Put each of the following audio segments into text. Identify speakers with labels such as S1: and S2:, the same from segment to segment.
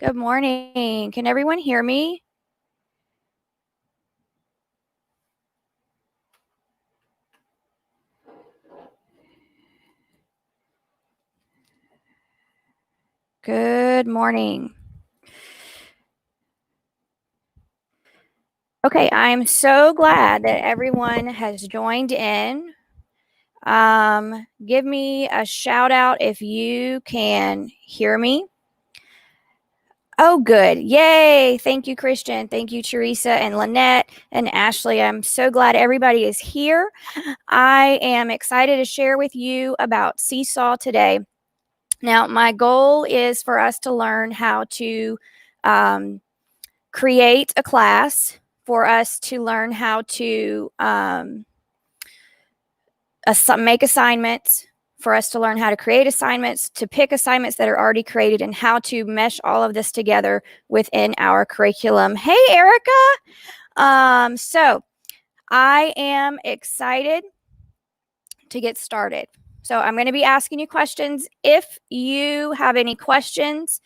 S1: Good morning. Can everyone hear me? Good morning. Okay, I'm so glad that everyone has joined in. Give me a shout out if you can hear me. Oh, good. Yay. Thank you, Christian. Thank you, Teresa and Lynette and Ashley. I'm so glad everybody is here. I am excited to share with you about Seesaw today. Now, my goal is for us to learn how to create a class, for us to learn how to make assignments, for us to learn how to create assignments, to pick assignments that are already created, and how to mesh all of this together within our curriculum. Hey, Erica. So I am excited to get started. So I'm going to be asking you questions. If you have any questions,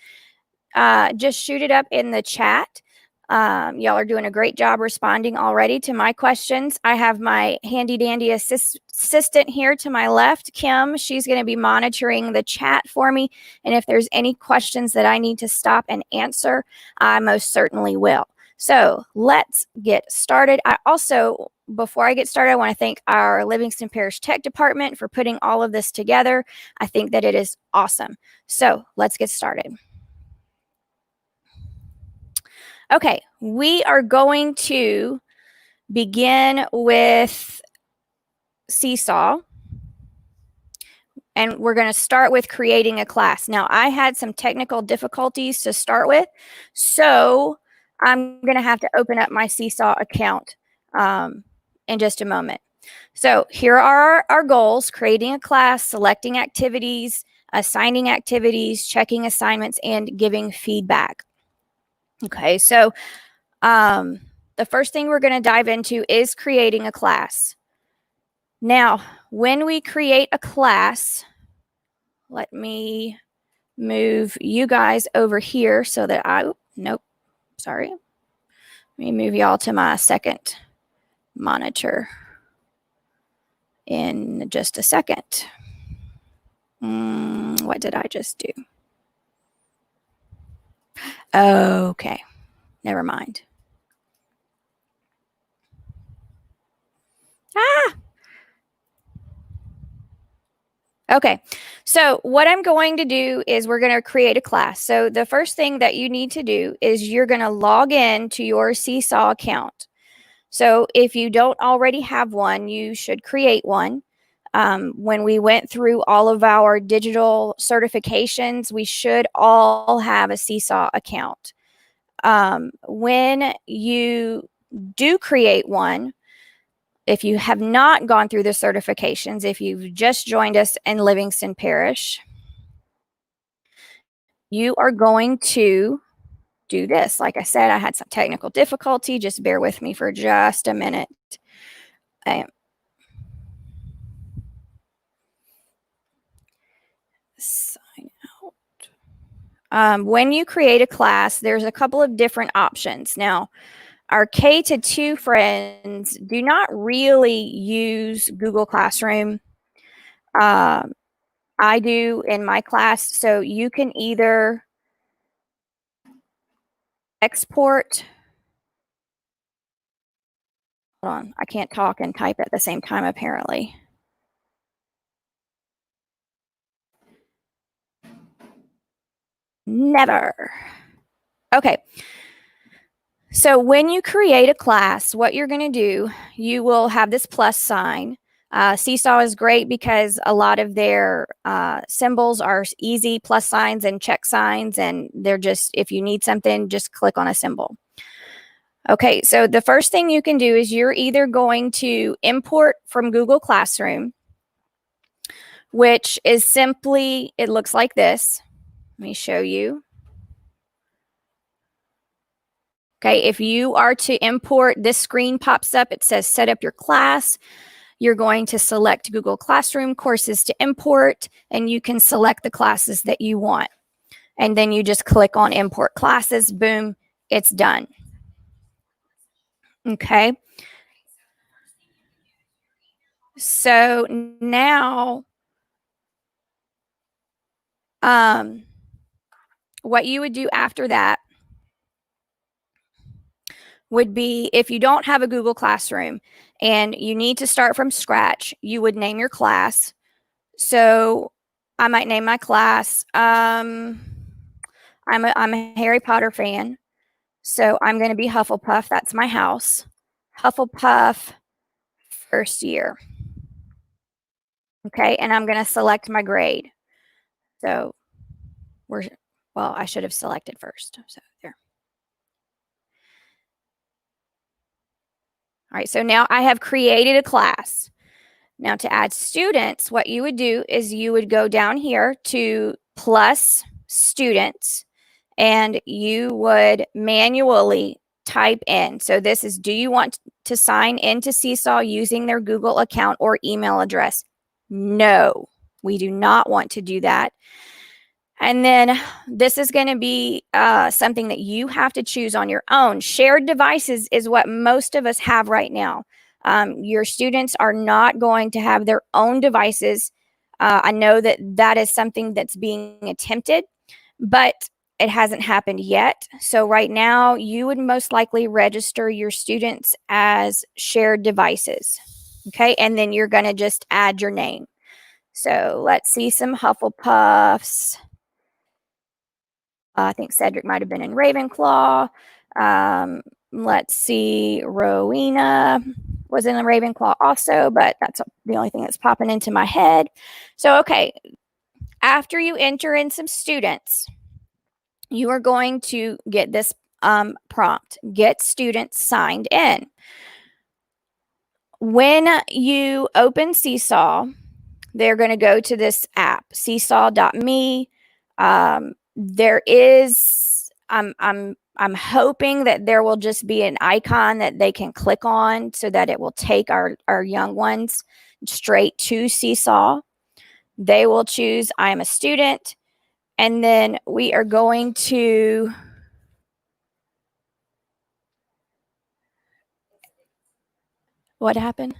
S1: just shoot it up in the chat. Y'all are doing a great job responding already to my questions. I have my handy dandy assistant here to my left, Kim. She's going to be monitoring the chat for me. And if there's any questions that I need to stop and answer, I most certainly will. So let's get started. Before I get started, I want to thank our Livingston Parish Tech Department for putting all of this together. I think that it is awesome. So let's get started. Okay, we are going to begin with Seesaw. And we're going to start with creating a class. Now, I had some technical difficulties to start with, so I'm going to have to open up my Seesaw account in just a moment. So here are our goals: creating a class, selecting activities, assigning activities, checking assignments, and giving feedback. Okay, so the first thing we're going to dive into is creating a class. Now, when we create a class, let me move you guys over here so that sorry. Let me move y'all to my second monitor in just a second. What did I just do? Okay, never mind. Okay, so what I'm going to do is we're going to create a class. So the first thing that you need to do is you're going to log in to your Seesaw account. So if you don't already have one, you should create one. When we went through all of our digital certifications, we should all have a Seesaw account. When you do create one, if you have not gone through the certifications, if you've just joined us in Livingston Parish, you are going to do this. Like I said, I had some technical difficulty. Just bear with me for just a minute. Sign out. When you create a class, there's a couple of different options. Now, our K-2 friends do not really use Google Classroom. I do in my class. So you can either export. Hold on, I can't talk and type at the same time, apparently. Never. Okay. So when you create a class, what you're going to do, you will have this plus sign. Seesaw is great because a lot of their symbols are easy, plus signs and check signs, and they're just, if you need something, just click on a symbol. Okay, so the first thing you can do is you're either going to import from Google Classroom, which is simply, it looks like this. Let me show you. Okay, if you are to import, this screen pops up. It says set up your class. You're going to select Google Classroom courses to import, and you can select the classes that you want. And then you just click on import classes. Boom, it's done. Okay. So now, what you would do after that would be, if you don't have a Google Classroom and you need to start from scratch, you would name your class. So I might name my class, I'm a Harry Potter fan, so I'm going to be Hufflepuff. That's my house. Hufflepuff first year. Okay, and I'm going to select my grade. So well, I should have selected first. So there. All right, so now I have created a class. Now to add students, what you would do is you would go down here to plus students, and you would manually type in. So this is, do you want to sign into Seesaw using their Google account or email address? No, we do not want to do that. And then this is going to be something that you have to choose on your own. Shared devices is what most of us have right now. Your students are not going to have their own devices. I know that that is something that's being attempted, but it hasn't happened yet. So right now, you would most likely register your students as shared devices. Okay, and then you're going to just add your name. So let's see some Hufflepuffs. I think Cedric might have been in Ravenclaw. Let's see, Rowena was in the Ravenclaw also, but that's the only thing that's popping into my head. So, okay, after you enter in some students, you are going to get this prompt, get students signed in. When you open Seesaw, they're going to go to this app, seesaw.me. There is, I'm hoping that there will just be an icon that they can click on so that it will take our young ones straight to Seesaw. They will choose, I am a student, and then we are going to what happened?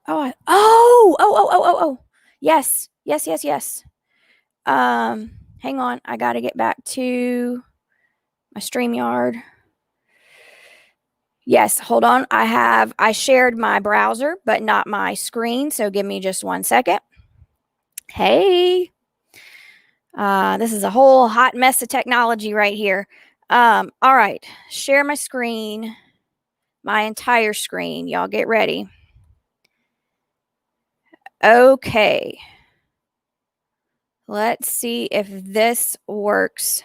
S1: Oh. Yes. Hang on. I got to get back to my StreamYard. Yes, hold on. I shared my browser, but not my screen. So give me just 1 second. Hey, this is a whole hot mess of technology right here. All right, share my screen, my entire screen. Y'all get ready. Okay. Let's see if this works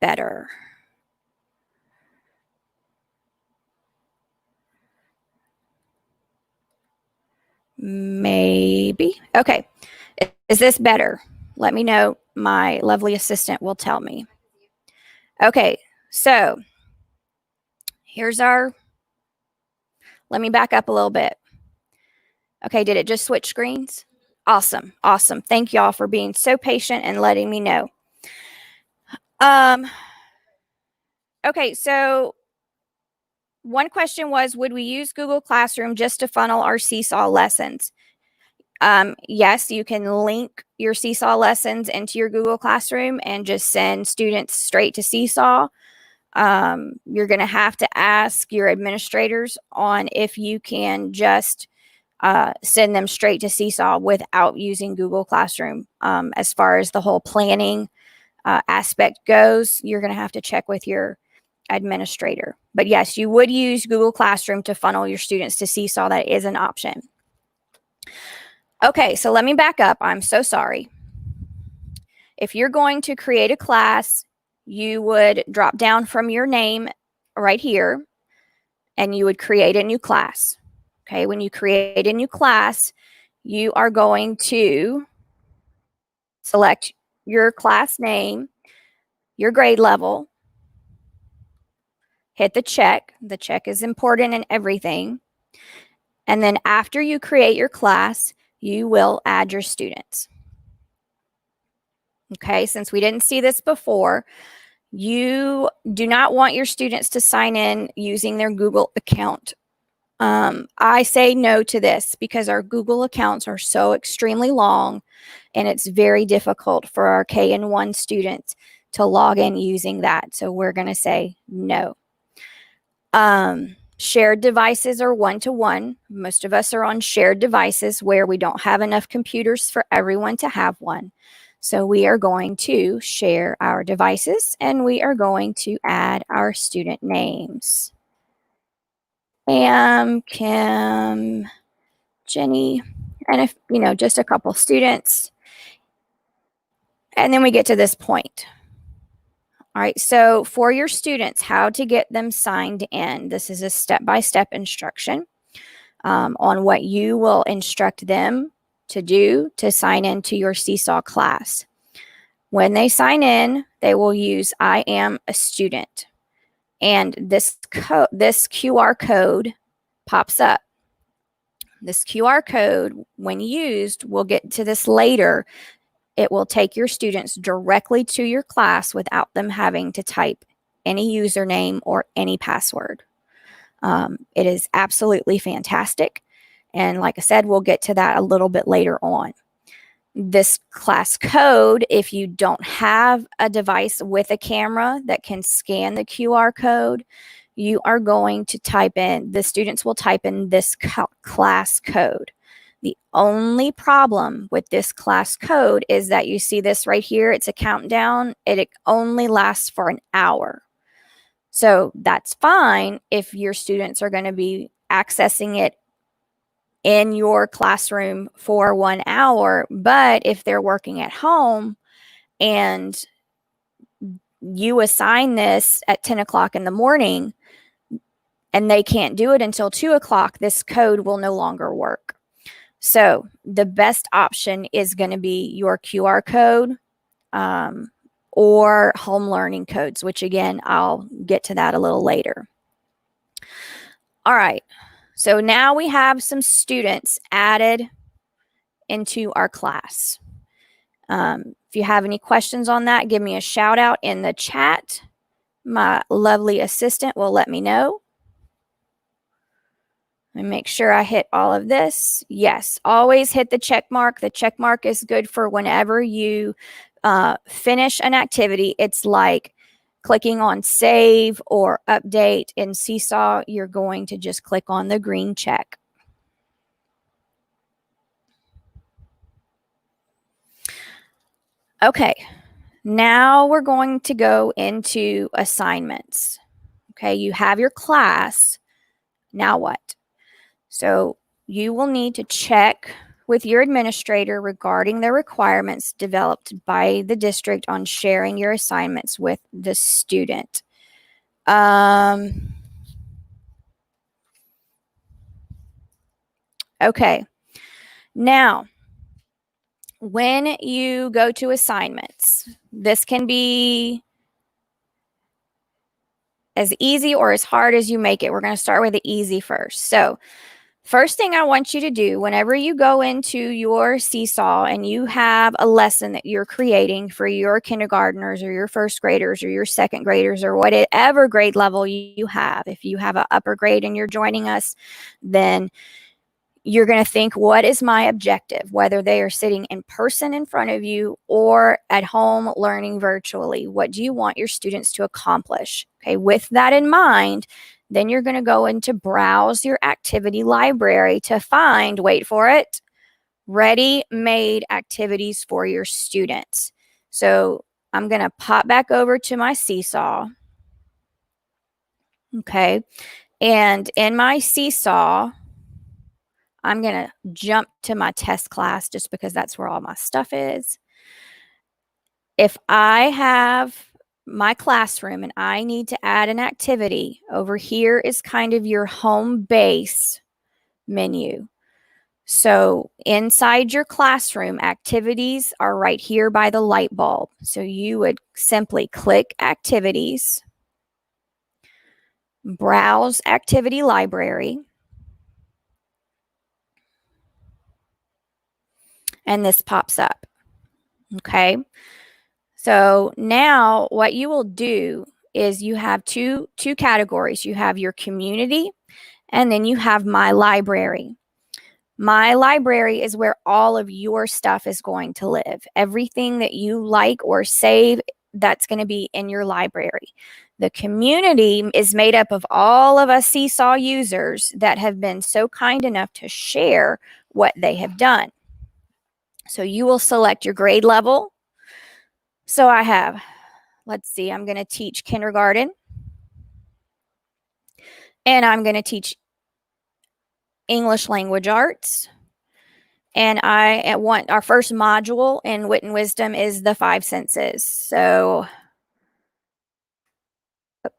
S1: better. Maybe. Okay. Is this better? Let me know. My lovely assistant will tell me. Okay. So here's our, let me back up a little bit. Okay. Did it just switch screens? Awesome. Awesome. Thank y'all for being so patient and letting me know. Okay. So one question was, would we use Google Classroom just to funnel our Seesaw lessons? Yes, you can link your Seesaw lessons into your Google Classroom and just send students straight to Seesaw. You're going to have to ask your administrators on if you can just send them straight to Seesaw without using Google Classroom. As far as the whole planning aspect goes, you're going to have to check with your administrator. But yes, you would use Google Classroom to funnel your students to Seesaw. That is an option. Okay, so let me back up. I'm so sorry. If you're going to create a class, you would drop down from your name right here, and you would create a new class. Okay, when you create a new class, you are going to select your class name, your grade level, hit the check. The check is important in everything. And then after you create your class, you will add your students. Okay, since we didn't see this before, you do not want your students to sign in using their Google account. I say no to this because our Google accounts are so extremely long and it's very difficult for our K-1 students to log in using that. So we're going to say no. Shared devices are one-to-one. Most of us are on shared devices where we don't have enough computers for everyone to have one. So we are going to share our devices and we are going to add our student names. Pam, Kim, Jenny, and if, just a couple students. And then we get to this point. All right, so for your students, how to get them signed in. This is a step-by-step instruction on what you will instruct them to do to sign into your Seesaw class. When they sign in, they will use I am a student. And this QR code pops up. This QR code, when used, we'll get to this later, it will take your students directly to your class without them having to type any username or any password. It is absolutely fantastic. And like I said, we'll get to that a little bit later on. This class code, if you don't have a device with a camera that can scan the QR code, you are going to type in, the students will type in this class code. The only problem with this class code is that you see this right here. It's a countdown. It only lasts for an hour. So that's fine if your students are going to be accessing it in your classroom for 1 hour. But if they're working at home and you assign this at 10 o'clock in the morning and they can't do it until 2 o'clock, this code will no longer work. So the best option is going to be your QR code or home learning codes, which again, I'll get to that a little later. All right. So now we have some students added into our class. If you have any questions on that, give me a shout out in the chat. My lovely assistant will let me know. And make sure I hit all of this. Yes, always hit the check mark. The check mark is good for whenever you finish an activity. It's like clicking on save or update in Seesaw. You're going to just click on the green check. Okay, now we're going to go into assignments. Okay, you have your class. Now what? So you will need to check with your administrator regarding the requirements developed by the district on sharing your assignments with the student. Okay. Now, when you go to assignments, this can be as easy or as hard as you make it. We're going to start with the easy first. So first thing I want you to do whenever you go into your Seesaw and you have a lesson that you're creating for your kindergartners or your first graders or your second graders or whatever grade level you have, if you have an upper grade and you're joining us, then you're going to think, what is my objective? Whether they are sitting in person in front of you or at home learning virtually, what do you want your students to accomplish? Okay, with that in mind, then you're going to go into browse your activity library to find, wait for it, ready-made activities for your students. So I'm going to pop back over to my Seesaw. Okay, and in my Seesaw, I'm going to jump to my test class just because that's where all my stuff is. If I have my classroom and I need to add an activity, over here is kind of your home base menu. So inside your classroom, activities are right here by the light bulb. So you would simply click activities, browse activity library. and this pops up. Okay. So now what you will do is you have two categories. You have your community, and then you have my library. My library is where all of your stuff is going to live. Everything that you like or save, that's going to be in your library. The community is made up of all of us Seesaw users that have been so kind enough to share what they have done. So you will select your grade level. So I have, let's see, I'm going to teach kindergarten, and I'm going to teach English language arts. And I want our first module in Wit and Wisdom is the 5 senses. So,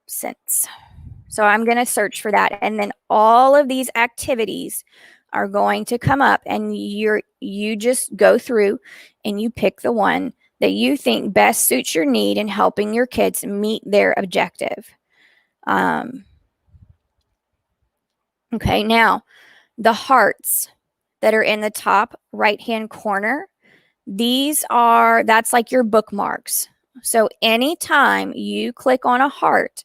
S1: sense. So I'm going to search for that. And then all of these activities are going to come up, and you just go through and you pick the one that you think best suits your need in helping your kids meet their objective. Okay, now the hearts that are in the top right-hand corner, that's like your bookmarks. So anytime you click on a heart,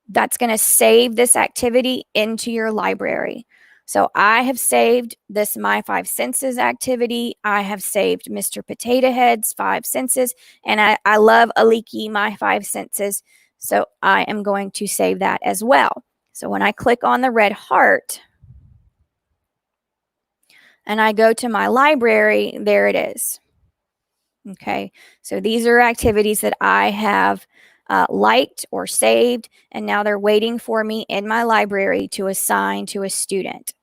S1: that's going to save this activity into your library. So I have saved this My 5 Senses activity. I have saved Mr. Potato Head's 5 Senses, and I love Aliki My 5 Senses. So I am going to save that as well. So when I click on the red heart and I go to my library, there it is. Okay, so these are activities that I have liked or saved, and now they're waiting for me in my library to assign to a student.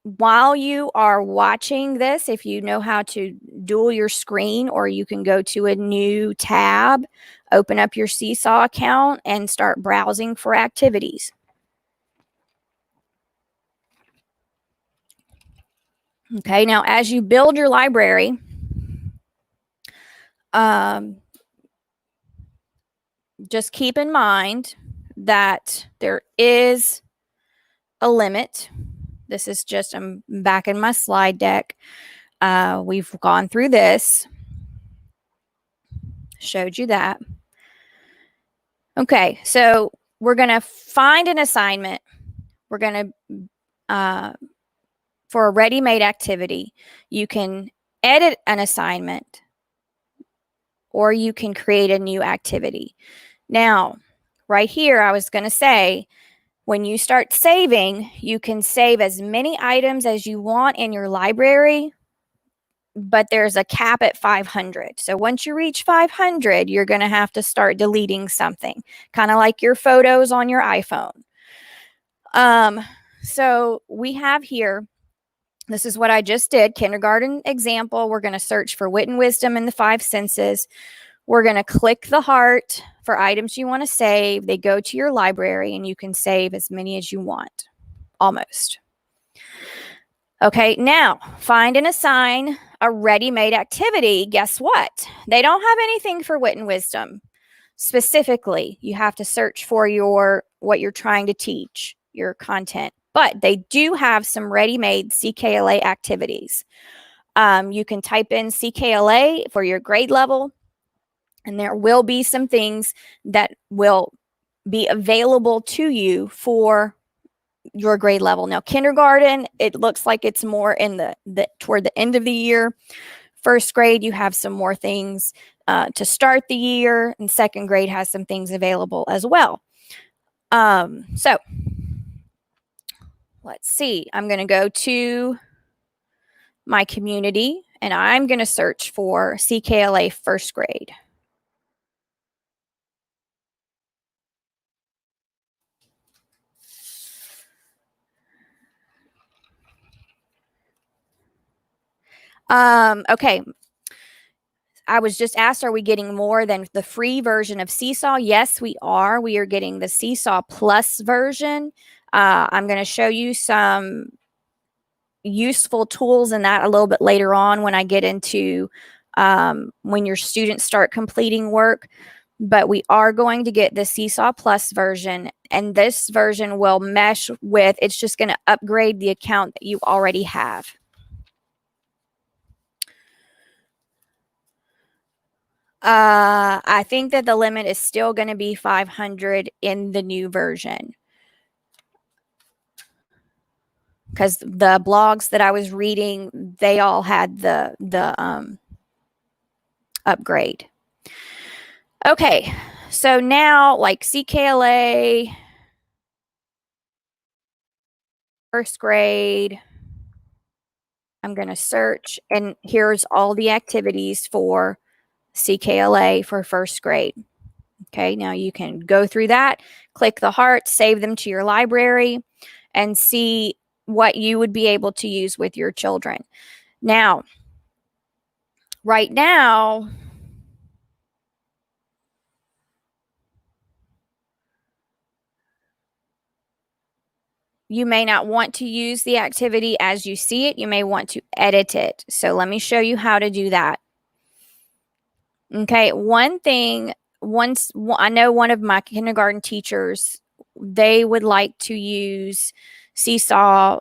S1: While you are watching this, if you know how to dual your screen, or you can go to a new tab, open up your Seesaw account and start browsing for activities. Okay, now as you build your library, just keep in mind that there is a limit. This is just, I'm back in my slide deck. We've gone through this, showed you that. Okay, so we're going to find an assignment. We're going to, for a ready-made activity, you can edit an assignment, or you can create a new activity. Now, right here, I was going to say, when you start saving, you can save as many items as you want in your library, but there's a cap at 500. So once you reach 500, you're going to have to start deleting something, kind of like your photos on your iPhone. So we have here, this is what I just did, kindergarten example. We're going to search for Wit and Wisdom in the 5 senses. We're going to click the heart for items you want to save. They go to your library, and you can save as many as you want, almost. Okay, now find and assign a ready-made activity. Guess what? They don't have anything for Wit and Wisdom. Specifically, you have to search for what you're trying to teach, your content. But they do have some ready-made CKLA activities. You can type in CKLA for your grade level, and there will be some things that will be available to you for your grade level. Now, kindergarten, it looks like it's more in toward the end of the year. First grade, you have some more things to start the year, and second grade has some things available as well. So let's see. I'm going to go to my community, and I'm going to search for CKLA first grade. Okay. I was just asked, are we getting more than the free version of Seesaw? Yes, we are. We are getting the Seesaw Plus version. I'm going to show you some useful tools in that a little bit later on when I get into when your students start completing work. But we are going to get the Seesaw Plus version, and this version will mesh with, it's just going to upgrade the account that you already have. I think that the limit is still going to be 500 in the new version. Because the blogs that I was reading, they all had the upgrade. Okay, so now like CKLA, first grade, I'm going to search, and here's all the activities for CKLA for first grade. Okay, now you can go through that, click the heart, save them to your library, and see what you would be able to use with your children. Now, right now, you may not want to use the activity as you see it. You may want to edit it. So let me show you how to do that. Okay, one thing, I know one of my kindergarten teachers, they would like to use Seesaw.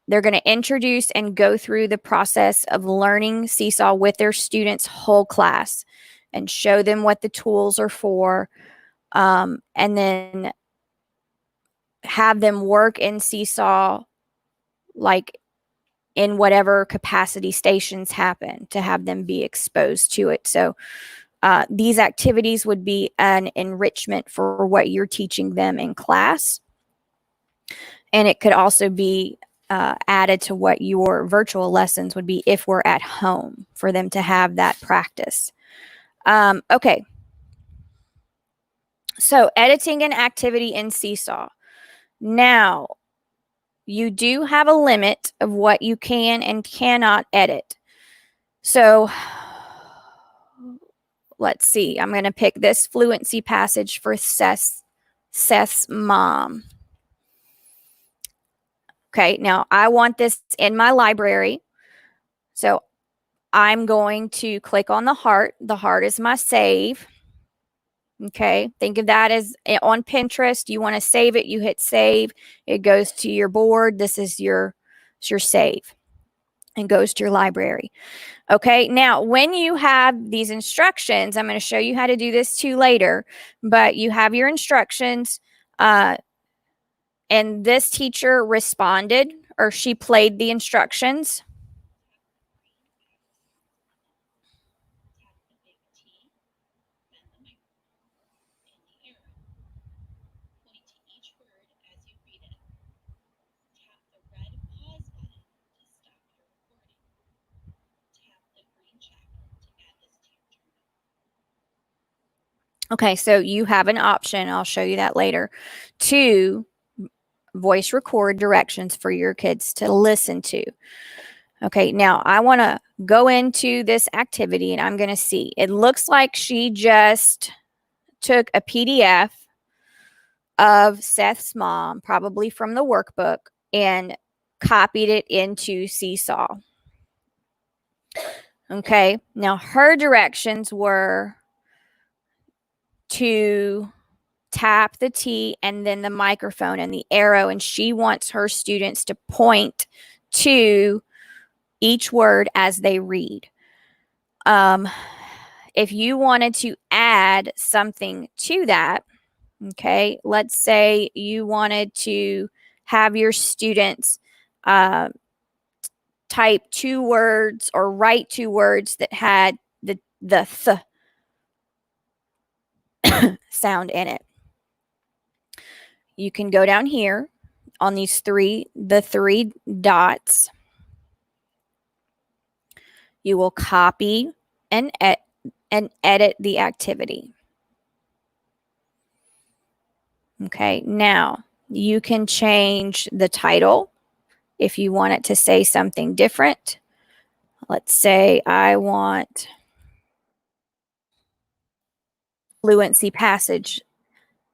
S1: They're going to introduce and go through the process of learning Seesaw with their students' whole class and show them what the tools are for, and then have them work in Seesaw like in whatever capacity stations happen, to have them be exposed to it. So these activities would be an enrichment for what you're teaching them in class. And it could also be added to what your virtual lessons would be if we're at home, for them to have that practice. Okay. So editing an activity in Seesaw. Now, you do have a limit of what you can and cannot edit. So let's see. I'm going to pick this fluency passage for Seth's mom. Okay, now I want this in my library. So I'm going to click on the heart. The heart is my save. Okay, think of that as on Pinterest. You want to save it, you hit save. It goes to your board. This is your save and goes to your library. Okay, now when you have these instructions, I'm going to show you how to do this too later, but you have your instructions, and this teacher responded, or she played the instructions. Okay, so you have an option, I'll show you that later, to voice record directions for your kids to listen to. Okay, now I want to go into this activity and I'm going to see. It looks like she just took a PDF of Seth's mom, probably from the workbook, and copied it into Seesaw. Okay, now her directions were to tap the T and then the microphone and the arrow, and she wants her students to point to each word as they read. If you wanted to add something to that, okay, let's say you wanted to have your students type 2 words or write 2 words that had the th sound in it. You can go down here on the 3 dots. You will copy and edit the activity. Okay, now you can change the title if you want it to say something different. Let's say I want fluency passage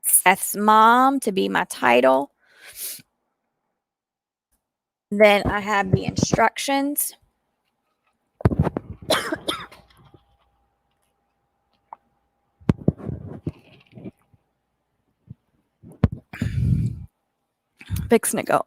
S1: Seth's mom to be my title. Then I have the instructions. Fixing to go.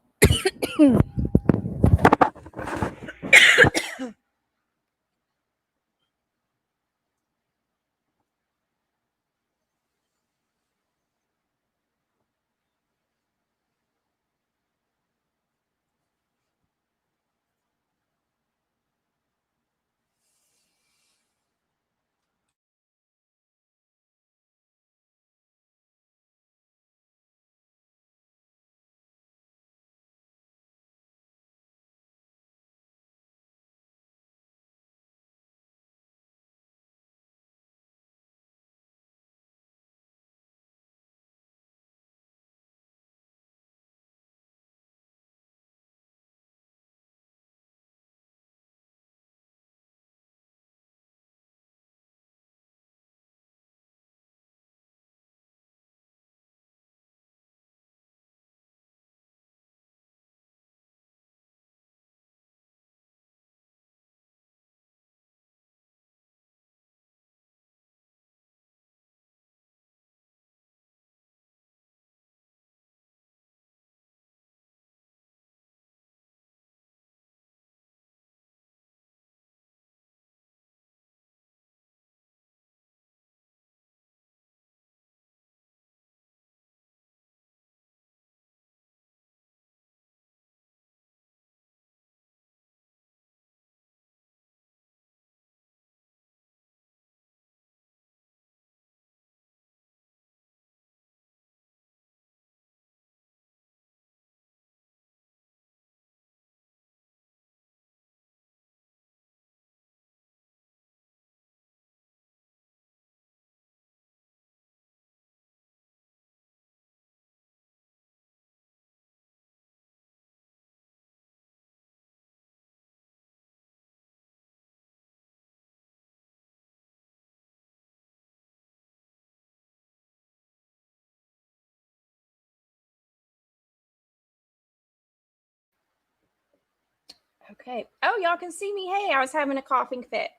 S1: Okay. Oh, y'all can see me. Hey, I was having a coughing fit.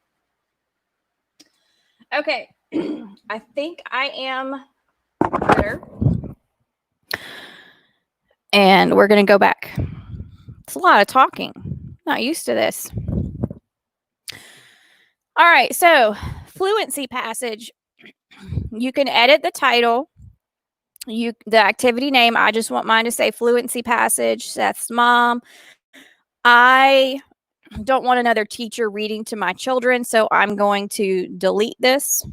S1: Okay. I think I am better. And we're going to go back. It's a lot of talking. Not used to this. All right. So, fluency passage. You can edit the title. The activity name. I just want mine to say fluency passage. Seth's mom. I don't want another teacher reading to my children, so I'm going to delete this.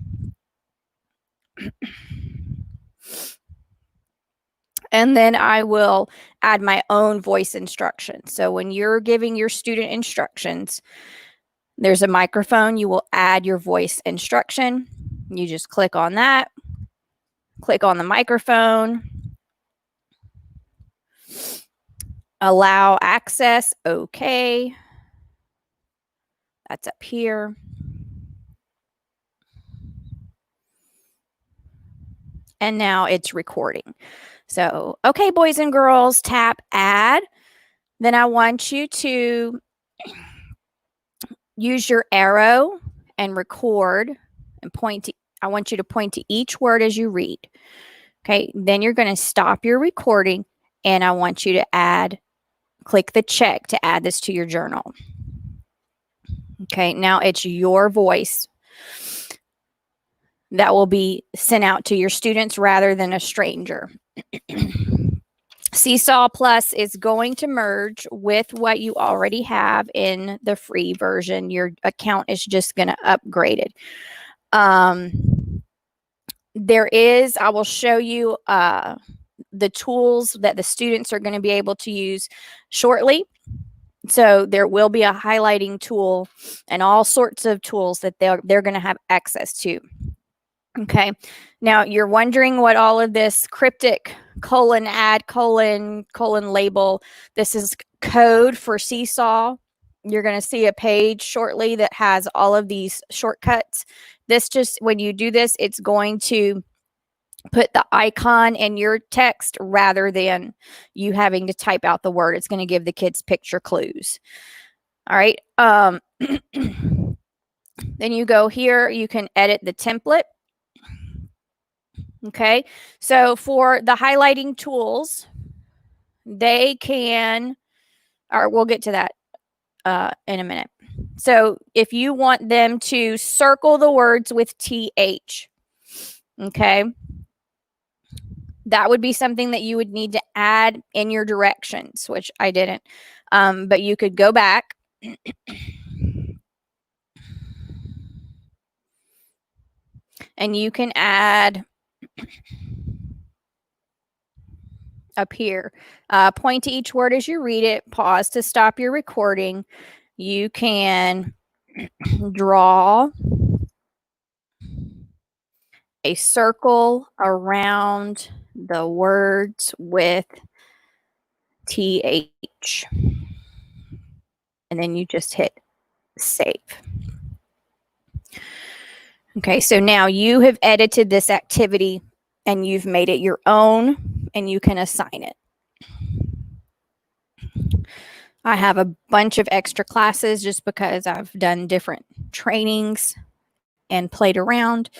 S1: And then I will add my own voice instructions. So when you're giving your student instructions, there's a microphone. You will add your voice instruction. You just click on that. Click on the microphone. Allow access. Okay. That's up here. And now it's recording. So, okay, boys and girls, tap add. Then I want you to use your arrow and record and point to, I want you to point to each word as you read. Okay, then you're going to stop your recording and I want you to click the check to add this to your journal. Okay, now it's your voice that will be sent out to your students rather than a stranger. Seesaw Plus is going to merge with what you already have in the free version. Your account is just going to upgrade it. I will show you the tools that the students are going to be able to use shortly. So there will be a highlighting tool and all sorts of tools that they're going to have access to. Okay. Now you're wondering what all of this cryptic :add : label. This is code for Seesaw. You're going to see a page shortly that has all of these shortcuts. When you do this, it's going to put the icon in your text rather than you having to type out the word. It's going to give the kids picture clues. All right. Then you go here, you can edit the template. Okay. So for the highlighting tools, we'll get to that in a minute. So if you want them to circle the words with TH, okay, that would be something that you would need to add in your directions, which I didn't. But you could go back. And you can add up here. Point to each word as you read it. Pause to stop your recording. You can draw a circle around the words with TH. And then you just hit save. Okay, so now you have edited this activity and you've made it your own and you can assign it. I have a bunch of extra classes just because I've done different trainings and played around.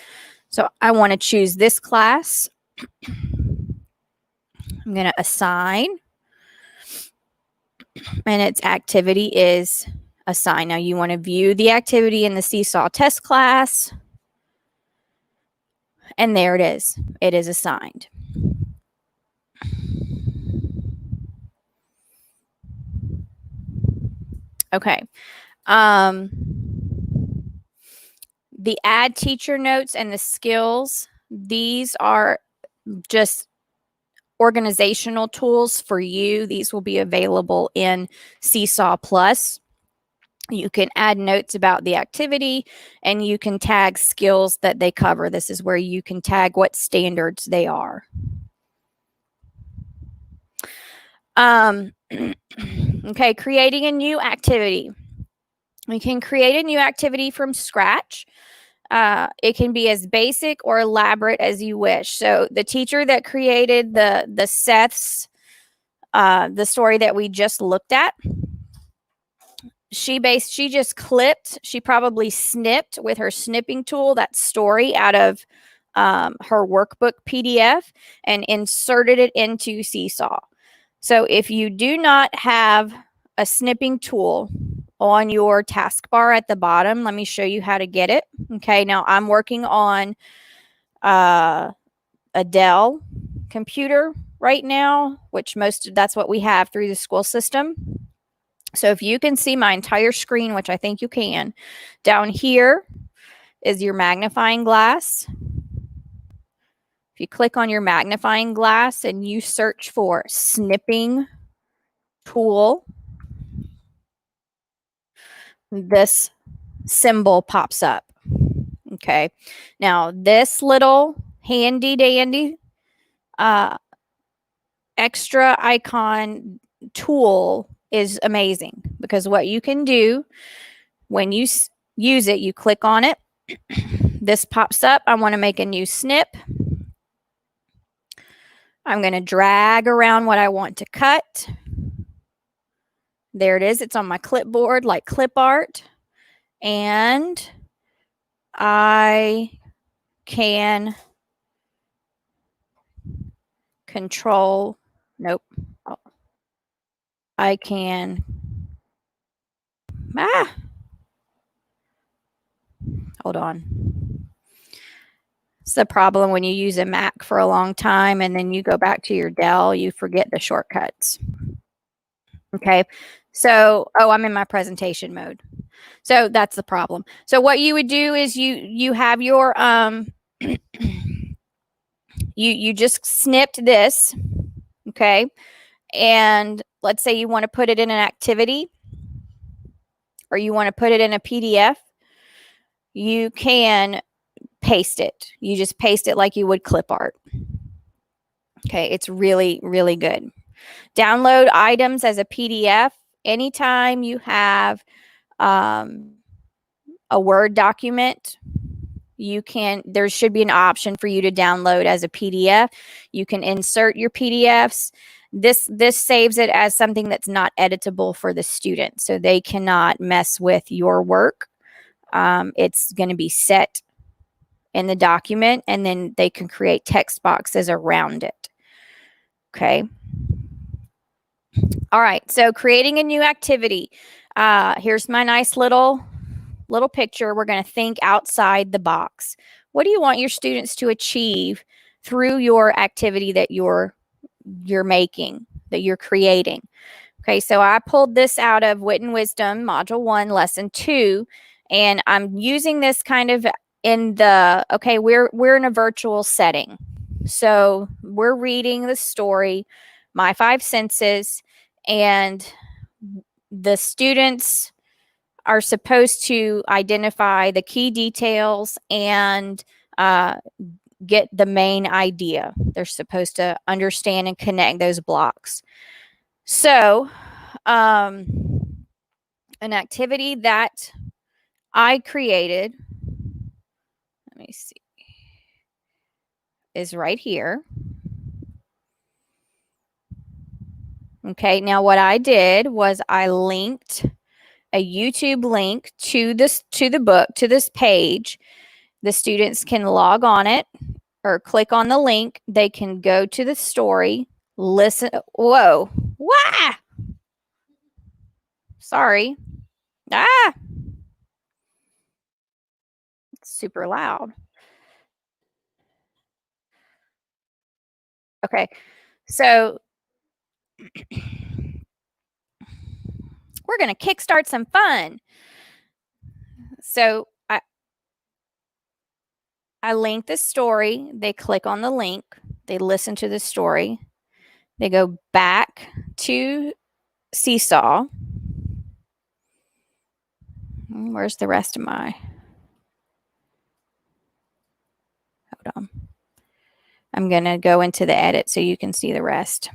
S1: So I want to choose this class. I'm going to assign. And its activity is assign. Now you want to view the activity in the Seesaw test class. And there it is. It is assigned. Okay. The add teacher notes and the skills, these are just organizational tools for you. These will be available in Seesaw Plus. You can add notes about the activity and you can tag skills that they cover. This is where you can tag what standards they are. Okay, creating a new activity. We can create a new activity from scratch. It can be as basic or elaborate as you wish. So the teacher that created the Seth's, the story that we just looked at, she just clipped, she probably snipped with her snipping tool that story out of her workbook PDF and inserted it into Seesaw. So if you do not have a snipping tool on your taskbar at the bottom, let me show you how to get it. Okay, now I'm working on a Dell computer right now, which that's what we have through the school system. So if you can see my entire screen, which I think you can, down here is your magnifying glass. If you click on your magnifying glass and you search for snipping tool, this symbol pops up. Okay. Now, this little handy dandy extra icon tool is amazing because what you can do when you use it, you click on it. This pops up. I want to make a new snip. I'm going to drag around what I want to cut. There it is. It's on my clipboard like clip art. And I can control, nope. I can, hold on. It's the problem when you use a Mac for a long time and then you go back to your Dell, you forget the shortcuts. Okay. So, I'm in my presentation mode. So that's the problem. So what you would do is you have your you just snipped this, okay? And let's say you want to put it in an activity or you want to put it in a PDF, you can paste it. You just paste it like you would clip art. Okay, it's really, really good. Download items as a PDF anytime you have a Word document. There should be an option for you to download as a PDF. You can insert your PDFs. This saves it as something that's not editable for the student, so they cannot mess with your work. It's going to be set in the document, and then they can create text boxes around it. Okay. All right. So creating a new activity. Here's my nice little picture. We're going to think outside the box. What do you want your students to achieve through your activity that you're making, that you're creating? Okay, so I pulled this out of Wit and Wisdom, Module 1, Lesson 2, and I'm using this kind of in the, okay, we're in a virtual setting. So we're reading the story, My Five Senses, and the students are supposed to identify the key details and get the main idea. They're supposed to understand and connect those blocks. So, an activity that I created, let me see, is right here. Okay, now what I did was I linked a YouTube link to the book, to this page. The students can log on it or click on the link. They can go to the story, listen. Whoa. Wah! Sorry. Ah! It's super loud. Okay. So we're going to kickstart some fun. So I link the story. They click on the link. They listen to the story. They go back to Seesaw. Where's the rest of my? Hold on. I'm going to go into the edit so you can see the rest.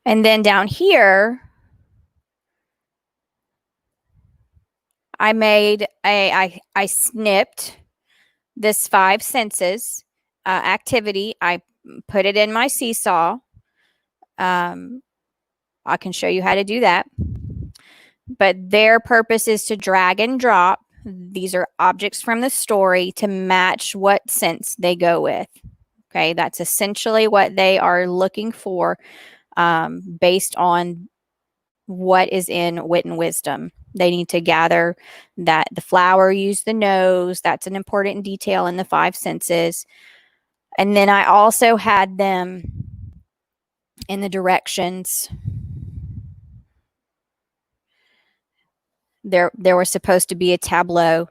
S1: And then down here, I snipped this 5 senses activity. I put it in my Seesaw. I can show you how to do that. But their purpose is to drag and drop. These are objects from the story to match what sense they go with. Okay, that's essentially what they are looking for, based on what is in Wit and Wisdom. They need to gather that the flower used the nose. That's an important detail in the five senses. And then I also had them in the directions. There was supposed to be a tableau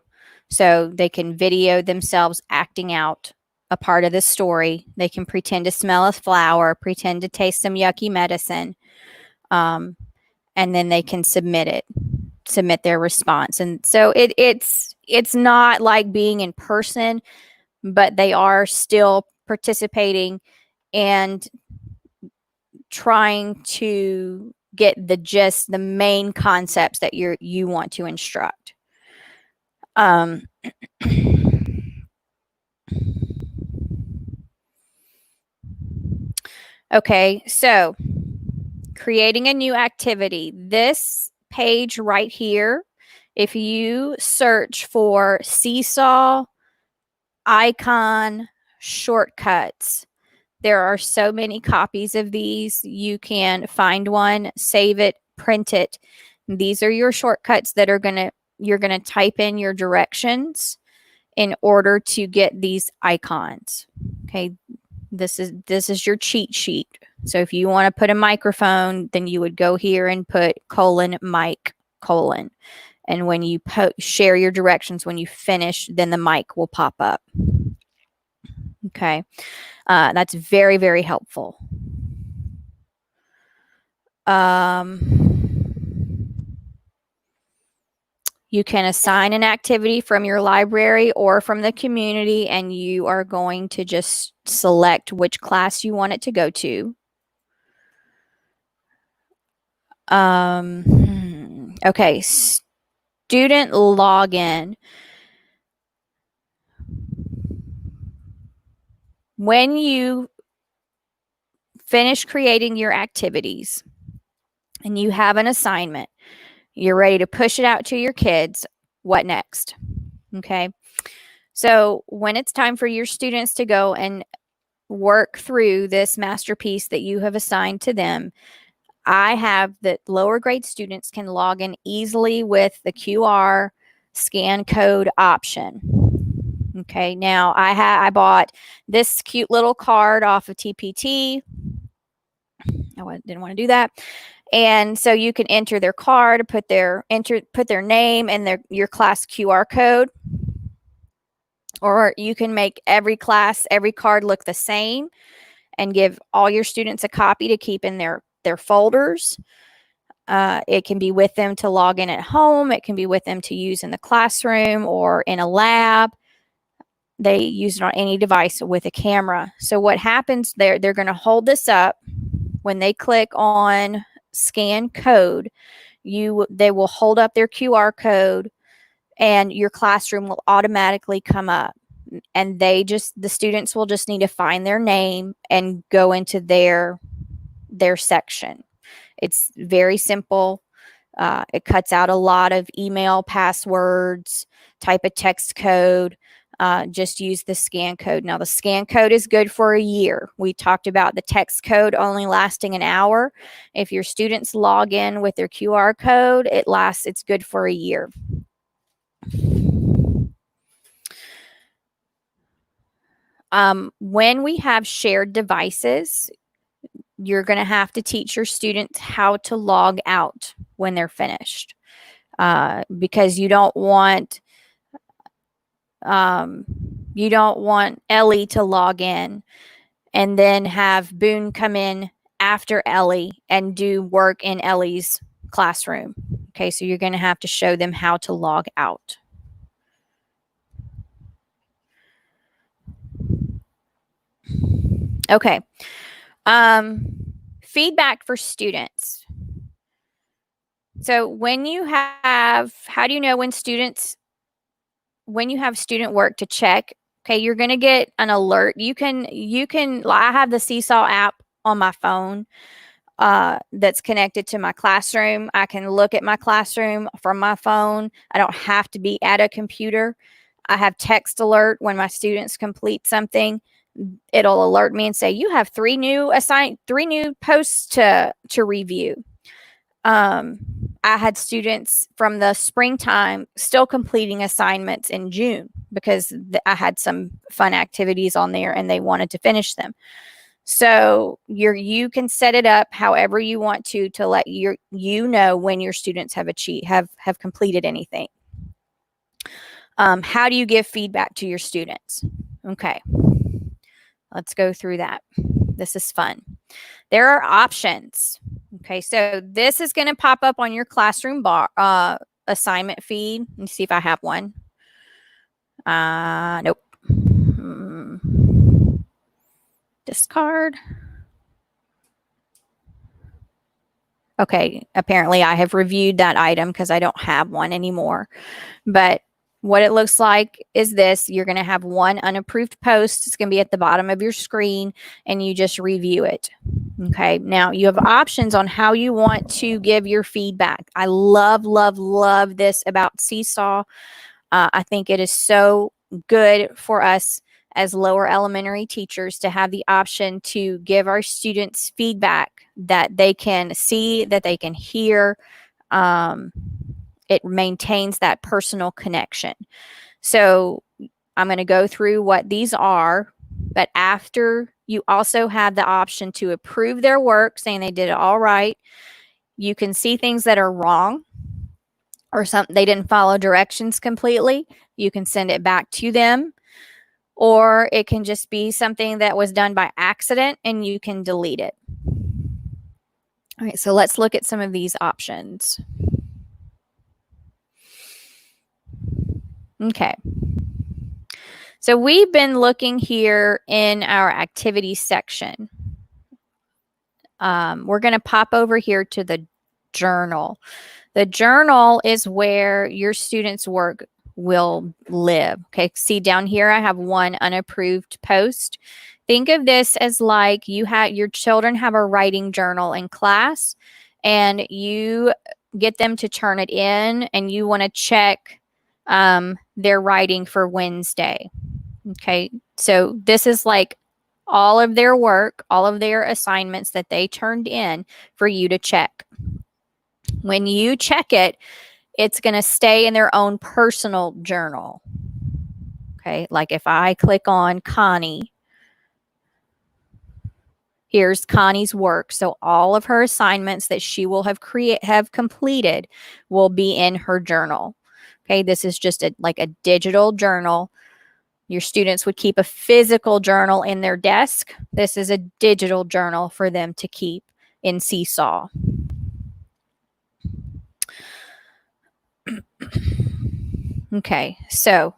S1: so they can video themselves acting out a part of the story. They can pretend to smell a flower, pretend to taste some yucky medicine, and then they can submit their response. And so it's not like being in person, but they are still participating and trying to get the gist, the main concepts that you want to instruct. Okay, so creating a new activity. This page right here, if you search for Seesaw icon shortcuts, there are so many copies of these. You can find one, save it, print it. These are your shortcuts that you're gonna type in your directions in order to get these icons. Okay, this is your cheat sheet. So if you want to put a microphone, then you would go here and put : mic : and when you share your directions, when you finish, then the mic will pop up. Okay, that's very, very helpful. You can assign an activity from your library or from the community, and you are going to just select which class you want it to go to. Okay, student login. When you finish creating your activities and you have an assignment, you're ready to push it out to your kids, what next? Okay, so when it's time for your students to go and work through this masterpiece that you have assigned to them, I have that lower grade students can log in easily with the QR scan code option. Okay, now I bought this cute little card off of TPT. I didn't want to do that. And so you can enter their card, put their name and your class QR code. Or you can make every card look the same and give all your students a copy to keep in their folders. It can be with them to log in at home. It can be with them to use in the classroom or in a lab. They use it on any device with a camera. So what happens there, they're going to hold this up. When they click on scan code, they will hold up their QR code and your classroom will automatically come up. And the students will just need to find their name and go into their section. It's very simple. It cuts out a lot of email passwords, type a text code. Just use the scan code. Now, the scan code is good for a year. We talked about the text code only lasting an hour. If your students log in with their QR code, it's good for a year. When we have shared devices, you're going to have to teach your students how to log out when they're finished, because you don't want Ellie to log in and then have Boone come in after Ellie and do work in Ellie's classroom. Okay, so you're going to have to show them how to log out. Okay. Feedback for students. So how do you know when you have student work to check? Okay, you're going to get an alert. I have the Seesaw app on my phone. that's connected to my classroom. I can look at my classroom from my phone. I don't have to be at a computer. I have text alert when my students complete something. It'll alert me and say, you have three new posts to review. I had students from the springtime still completing assignments in June because I had some fun activities on there and they wanted to finish them. So you can set it up however you want to let you know when your students have completed anything. How do you give feedback to your students? Okay, let's go through that. This is fun. There are options. Okay, so this is going to pop up on your classroom assignment feed. Let me see if I have one. Nope. Discard. Okay, apparently I have reviewed that item because I don't have one anymore. But what it looks like is this. You're going to have one unapproved post. It's going to be at the bottom of your screen, and you just review it. Okay, now you have options on how you want to give your feedback. I love, love, love this about Seesaw. I think it is so good for us as lower elementary teachers to have the option to give our students feedback that they can see, that they can hear. It maintains that personal connection. So I'm going to go through what these are, but after you also have the option to approve their work, saying they did it all right. You can see things that are wrong or something they didn't follow directions completely. You can send it back to them, or it can just be something that was done by accident and you can delete it. All right, so let's look at some of these options. Okay. So we've been looking here in our activities section. We're going to pop over here to the journal. The journal is where your students' work will live. Okay, see down here, I have one unapproved post. Think of this as like your children have a writing journal in class, and you get them to turn it in, and you want to check their writing for Wednesday. Okay, so this is like all of their work, all of their assignments that they turned in for you to check. When you check it, it's going to stay in their own personal journal. Okay, like if I click on Connie, here's Connie's work. So all of her assignments that she will have completed will be in her journal. Okay, this is just like a digital journal. Your students would keep a physical journal in their desk. This is a digital journal for them to keep in Seesaw. Okay, so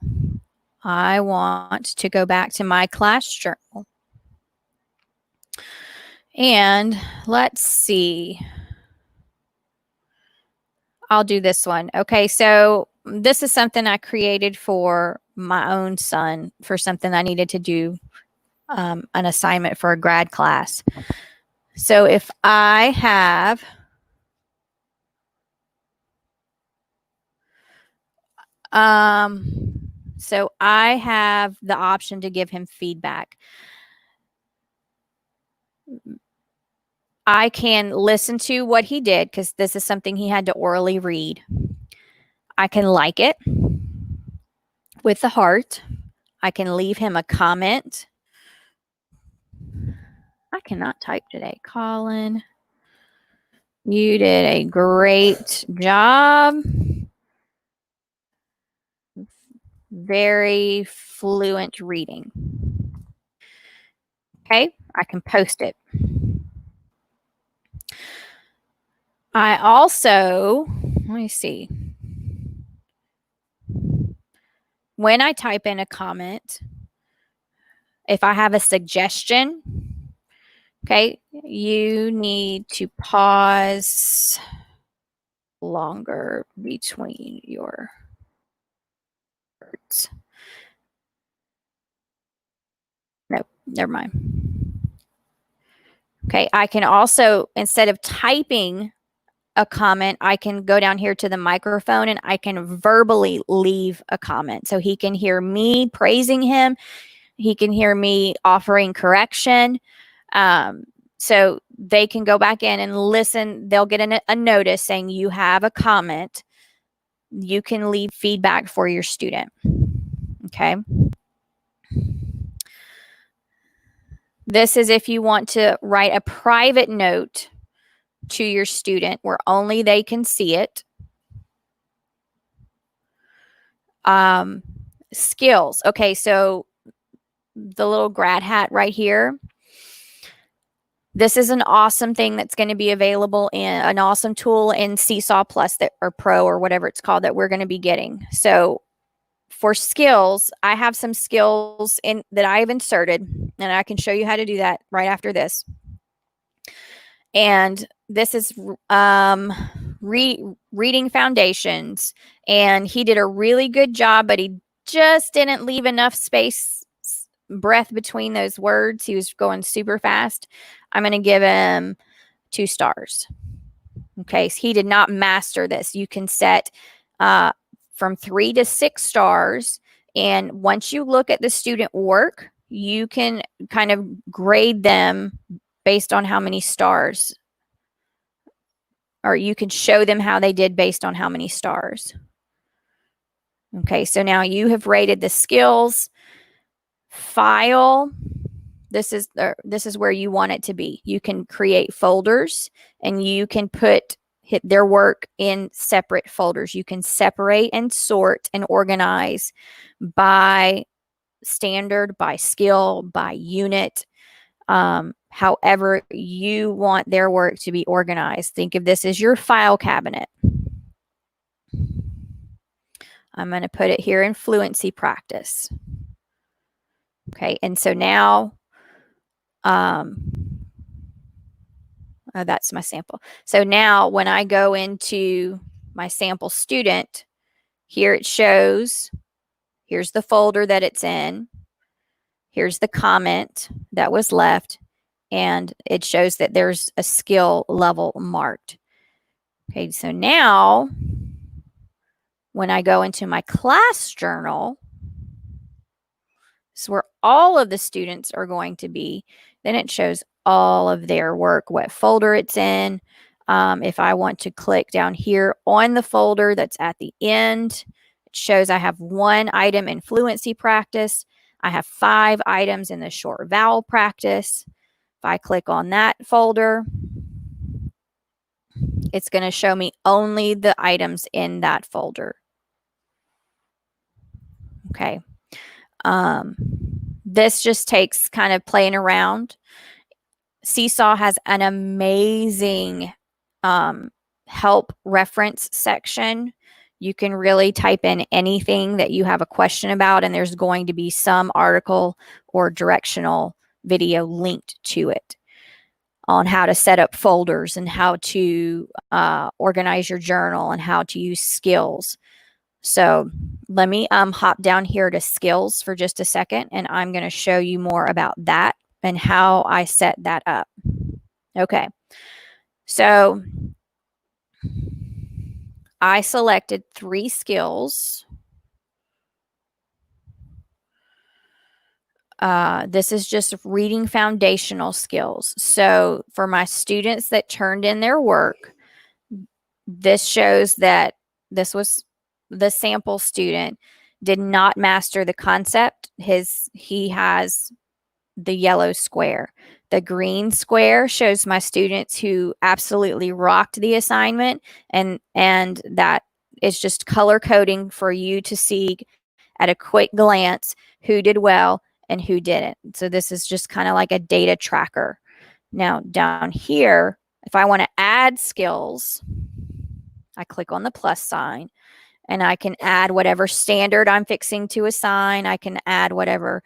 S1: I want to go back to my class journal. And let's see. I'll do this one. Okay, so this is something I created for my own son for something I needed to do, an assignment for a grad class. So if I have so I have the option to give him feedback. I can listen to what he did because this is something he had to orally read. I can like it with the heart. I can leave him a comment. I cannot type today. Colin, you did a great job. Very fluent reading. Okay, I can post it. I also, let me see. When I type in a comment, if I have a suggestion, okay, you need to pause longer between your words. Nope, never mind. Okay, I can also, instead of typing a comment, I can go down here to the microphone and I can verbally leave a comment. So he can hear me praising him. He can hear me offering correction. So they can go back in and listen. They'll get a notice saying you have a comment. You can leave feedback for your student. Okay. This is if you want to write a private note to your student where only they can see it. Skills. Okay, so the little grad hat right here. This is an awesome thing that's going to be available in an awesome tool in Seesaw Plus that, or Pro or whatever it's called, that we're going to be getting. So for skills, I have some skills in that I've inserted, and I can show you how to do that right after this. And this is reading foundations, and he did a really good job, but he just didn't leave enough breath between those words. He was going super fast. I'm going to give him 2 stars. Okay, so he did not master this. You can set from 3 to 6 stars, and once you look at the student work, you can kind of grade them based on how many stars, or you can show them how they did based on how many stars. Okay, so now you have rated the skills. File. This is where you want it to be. You can create folders, and you can hit their work in separate folders. You can separate and sort and organize by standard, by skill, by unit, however you want their work to be organized. Think of this as your file cabinet. I'm going to put it here in fluency practice. Okay, and so now that's my sample. So now when I go into my sample student, here it shows, here's the folder that it's in, here's the comment that was left, and it shows that there's a skill level marked. Okay, so now when I go into my class journal, so where all of the students are going to be, then it shows all of their work, what folder it's in. If I want to click down here on the folder that's at the end, it shows I have 1 item in fluency practice. I have 5 items in the short vowel practice. If I click on that folder, it's going to show me only the items in that folder. Okay. This just takes kind of playing around. Seesaw has an amazing help reference section. You can really type in anything that you have a question about, and there's going to be some article or directional video linked to it on how to set up folders and how to organize your journal and how to use skills. So let me hop down here to skills for just a second, and I'm going to show you more about that and how I set that up. Okay, so I selected 3 skills. This is just reading foundational skills. So for my students that turned in their work, this shows that this was the sample student did not master the concept. He has the yellow square. The green square shows my students who absolutely rocked the assignment, and that is just color coding for you to see at a quick glance who did well and who didn't. So this is just kind of like a data tracker. Now down here, if I want to add skills, I click on the plus sign, and I can add whatever standard I'm fixing to assign. I can add whatever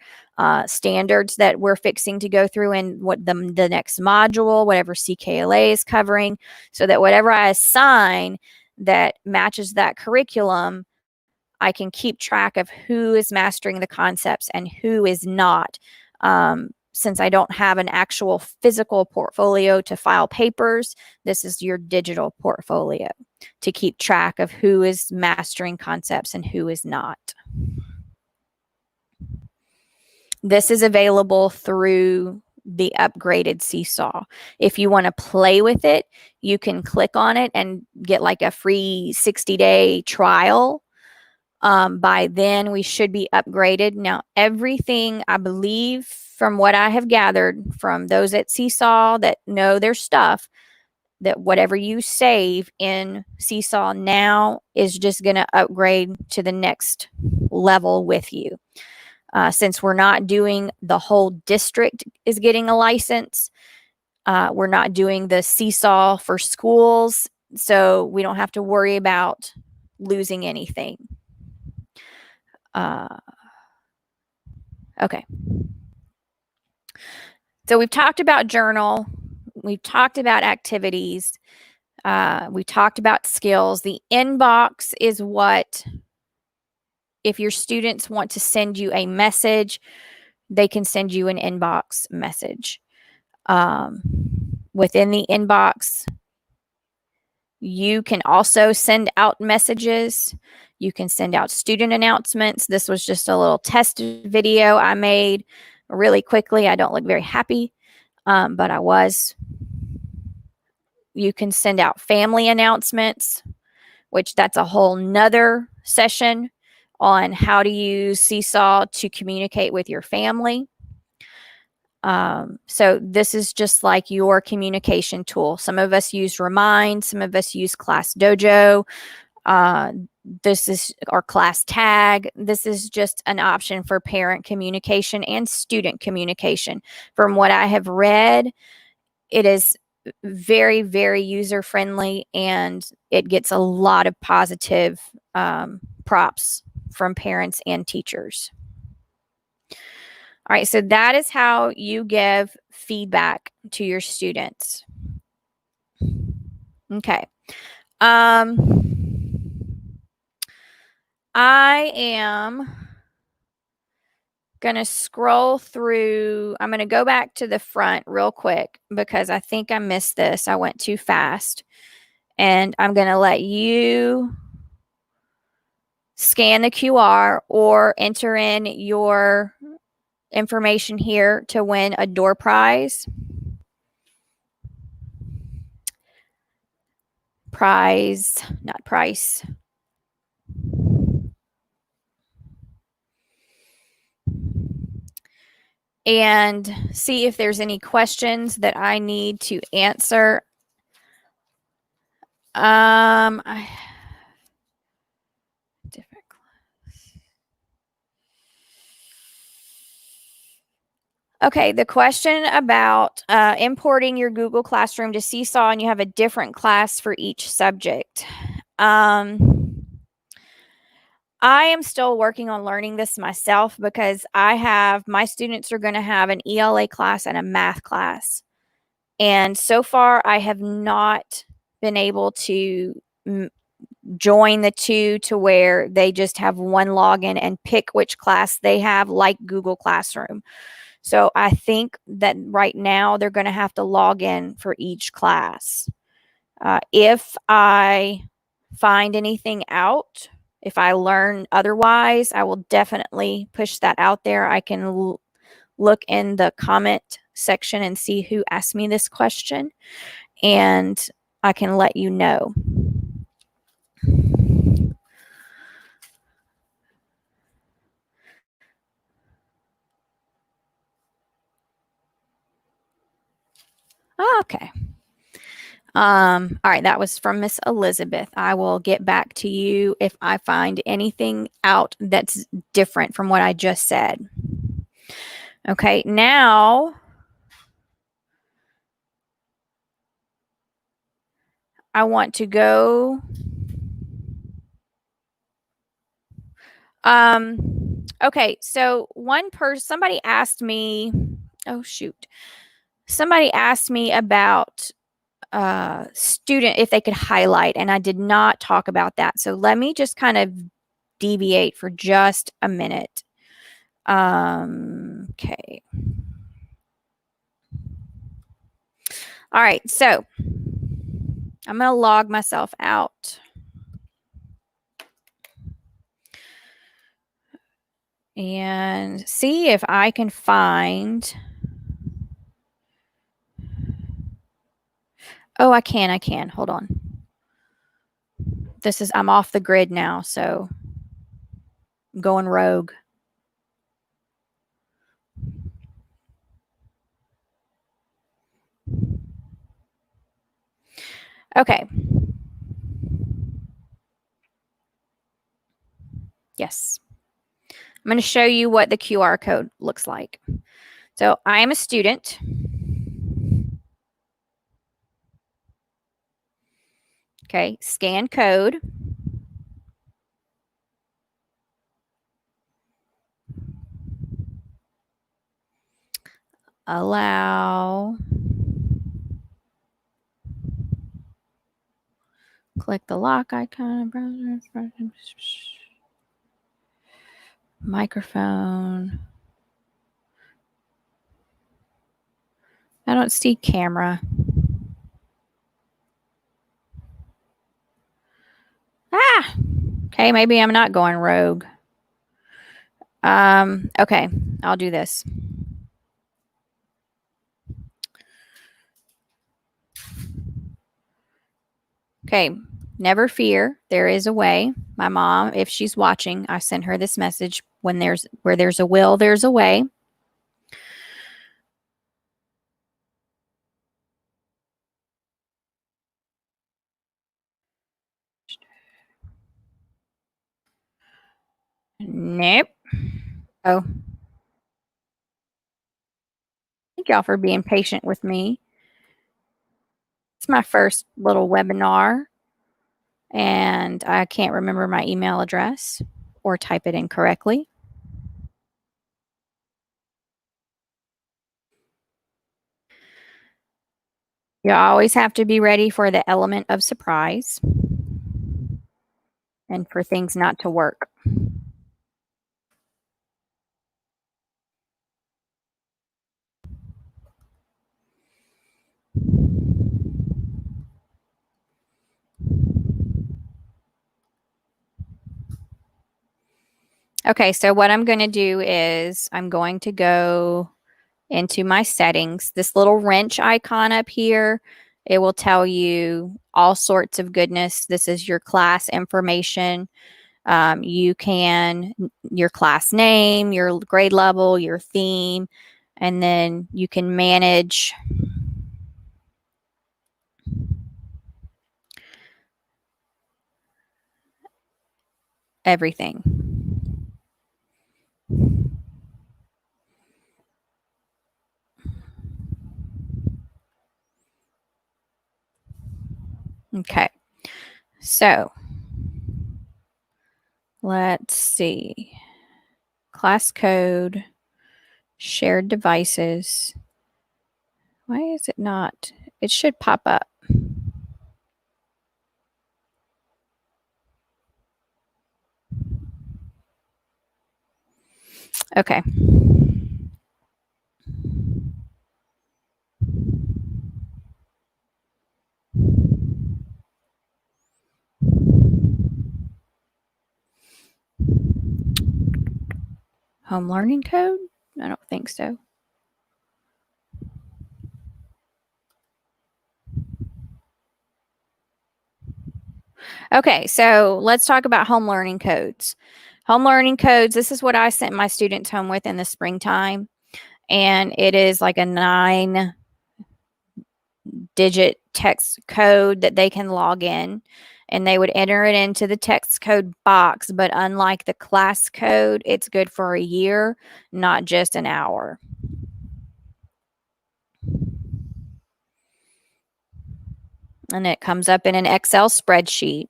S1: standards that we're fixing to go through in what the next module, whatever CKLA is covering, so that whatever I assign that matches that curriculum, I can keep track of who is mastering the concepts and who is not. since I don't have an actual physical portfolio to file papers, this is your digital portfolio to keep track of who is mastering concepts and who is not. This is available through the upgraded Seesaw. If you want to play with it, you can click on it and get like a free 60-day trial. By then, we should be upgraded. Now, everything, I believe, from what I have gathered from those at Seesaw that know their stuff, that whatever you save in Seesaw now is just going to upgrade to the next level with you. Since we're not doing the whole district is getting a license, we're not doing the Seesaw for schools, so we don't have to worry about losing anything. Okay. So we've talked about journal. We've talked about activities. We talked about skills. The inbox is what, if your students want to send you a message, they can send you an inbox message. Within the inbox, you can also send out messages. You can send out student announcements. This was just a little test video I made really quickly. I don't look very happy, but I was. You can send out family announcements, which that's a whole nother session on how to use Seesaw to communicate with your family. So this is just like your communication tool. Some of us use Remind, some of us use Class Dojo. This is our Class Tag. This is just an option for parent communication and student communication. From what I have read, it is very, very user-friendly, and it gets a lot of positive props from parents and teachers. All right, so that is how you give feedback to your students. Okay. I am going to scroll through. I'm going to go back to the front real quick because I think I missed this. I went too fast. And I'm going to let you scan the QR or enter in your information here to win a door prize. Not price. And see if there's any questions that I need to answer. Different class. Okay, the question about importing your Google Classroom to Seesaw and you have a different class for each subject. I am still working on learning this myself because my students are going to have an ELA class and a math class. And so far, I have not been able to join the two to where they just have one login and pick which class they have, like Google Classroom. So I think that right now they're going to have to log in for each class. If I find anything out, if I learn otherwise, I will definitely push that out there. I can look in the comment section and see who asked me this question, and I can let you know. Okay. All right, that was from Miss Elizabeth. I will get back to you if I find anything out that's different from what I just said. Okay, now I want to go. Okay, so somebody asked me, oh shoot. Somebody asked me about student, if they could highlight, and I did not talk about that. So let me just kind of deviate for just a minute. Okay. All right, so I'm going to log myself out. And see if I can find. Oh, I can. Hold on. I'm off the grid now, so I'm going rogue. Okay. Yes. I'm going to show you what the QR code looks like. So I am a student. Okay. Scan code. Allow. Click the lock icon. Browser. Microphone. I don't see camera. Ah! Okay, maybe I'm not going rogue. Okay, I'll do this. Okay, never fear. There is a way. My mom, if she's watching, I sent her this message. Where there's a will, there's a way. Nope. Oh, thank y'all for being patient with me. It's my first little webinar, and I can't remember my email address or type it in correctly. You always have to be ready for the element of surprise and for things not to work. Okay, so what I'm going to do is I'm going to go into my settings. This little wrench icon up here, it will tell you all sorts of goodness. This is your class information. Your class name, your grade level, your theme, and then you can manage everything. Okay, so let's see. Class code, shared devices. Why is it not? It should pop up. Okay. Home learning code? I don't think so. Okay, so let's talk about home learning codes. Home learning codes, this is what I sent my students home with in the springtime. And it is like a 9-digit text code that they can log in. And they would enter it into the text code box. But unlike the class code, it's good for a year, not just an hour. And it comes up in an Excel spreadsheet.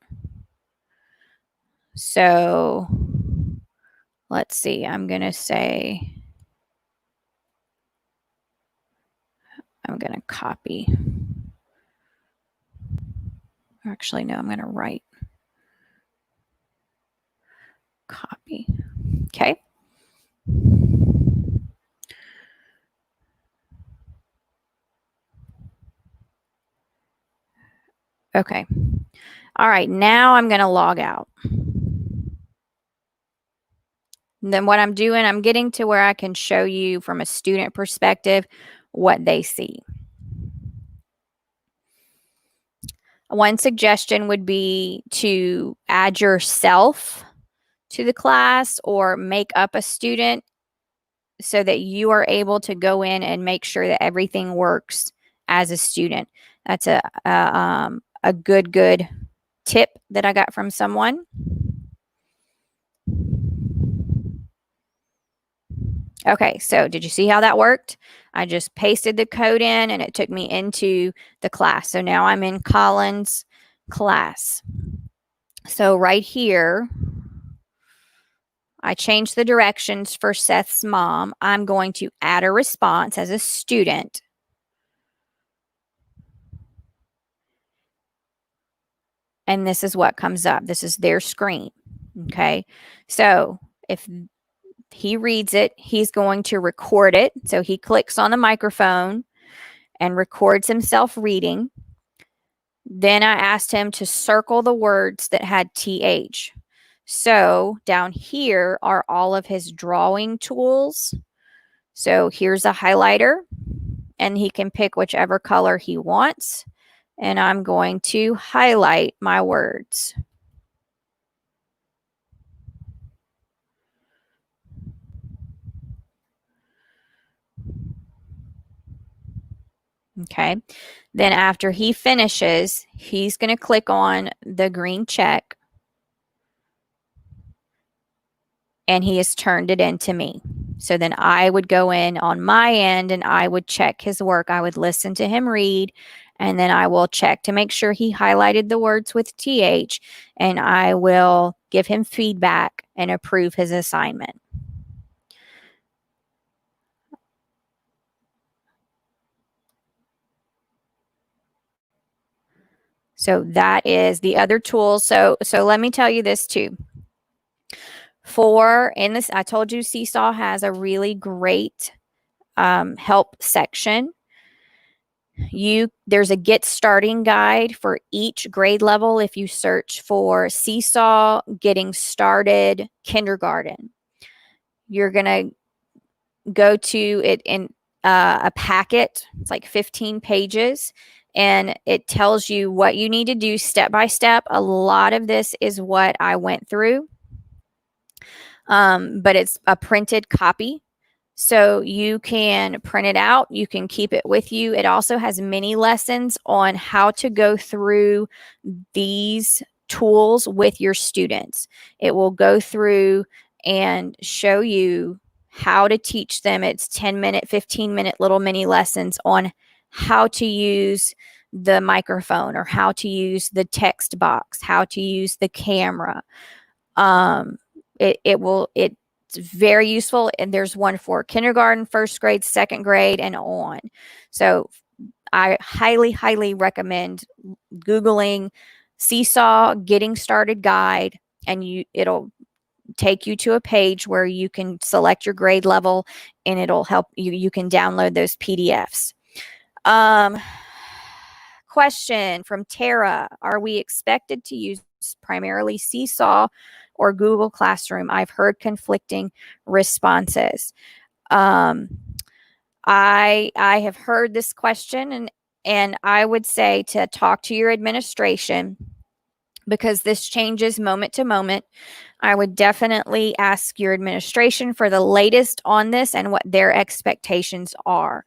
S1: So let's see, I'm going to say, I'm going to copy. Actually, no, I'm going to write. Copy. Okay. Okay. All right, now I'm going to log out. And then what I'm doing, I'm getting to where I can show you from a student perspective what they see. One suggestion would be to add yourself to the class or make up a student so that you are able to go in and make sure that everything works as a student. That's a good tip that I got from someone. Okay, so did you see how that worked? I just pasted the code in and it took me into the class. So now I'm in Colin's class. So right here, I changed the directions for Seth's mom. I'm going to add a response as a student. And this is what comes up. This is their screen. Okay, so if he reads it, he's going to record it. So he clicks on the microphone and records himself reading. Then I asked him to circle the words that had TH. So down here are all of his drawing tools. So here's a highlighter, and he can pick whichever color he wants. And I'm going to highlight my words. Okay. Then after he finishes, he's going to click on the green check and he has turned it into me. So then I would go in on my end and I would check his work. I would listen to him read and then I will check to make sure he highlighted the words with TH and I will give him feedback and approve his assignment. So that is the other tool. So let me tell you this too. I told you Seesaw has a really great help section. There's a get starting guide for each grade level. If you search for Seesaw getting started kindergarten, you're gonna go to it in a packet. It's like 15 pages. And it tells you what you need to do step by step. A lot of this is what I went through. But it's a printed copy. So you can print it out, you can keep it with you. It also has mini lessons on how to go through these tools with your students. It will go through and show you how to teach them. It's 10-minute, 15-minute little mini lessons on how to use the microphone or how to use the text box, how to use the camera. It's very useful. And there's one for kindergarten, first grade, second grade, and on. So I highly recommend Googling Seesaw Getting Started Guide, and it'll take you to a page where you can select your grade level and it'll help you. You can download those PDFs. Question from Tara. Are we expected to use primarily Seesaw or Google Classroom? I've heard conflicting responses. I have heard this question and I would say to talk to your administration because this changes moment to moment. I would definitely ask your administration for the latest on this and what their expectations are.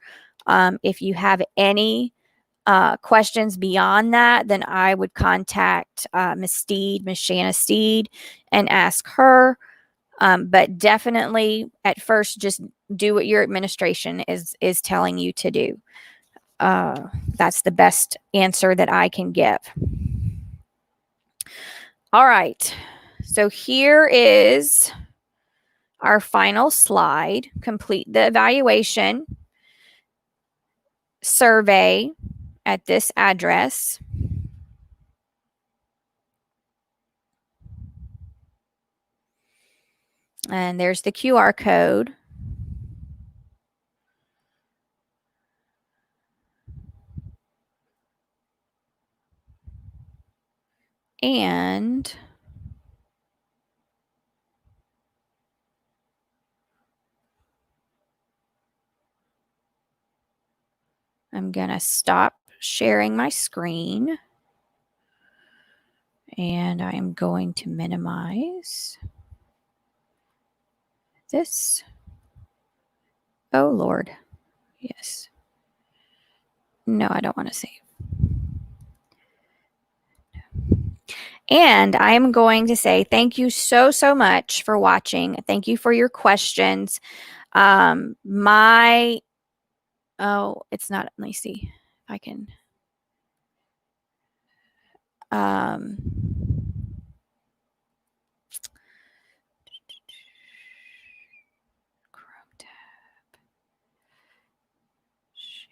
S1: If you have any questions beyond that, then I would contact Miss Shanna Steed, and ask her. But definitely at first, just do what your administration is telling you to do. That's the best answer that I can give. All right. So here is our final slide. Complete the evaluation survey at this address. And there's the QR code. And I'm going to stop sharing my screen. And I'm going to minimize this. Oh, Lord. Yes. No, I don't want to save. And I am going to say thank you so, so much for watching. Thank you for your questions. Oh, it's not, let me see if I can. Um, Chrome tab, share.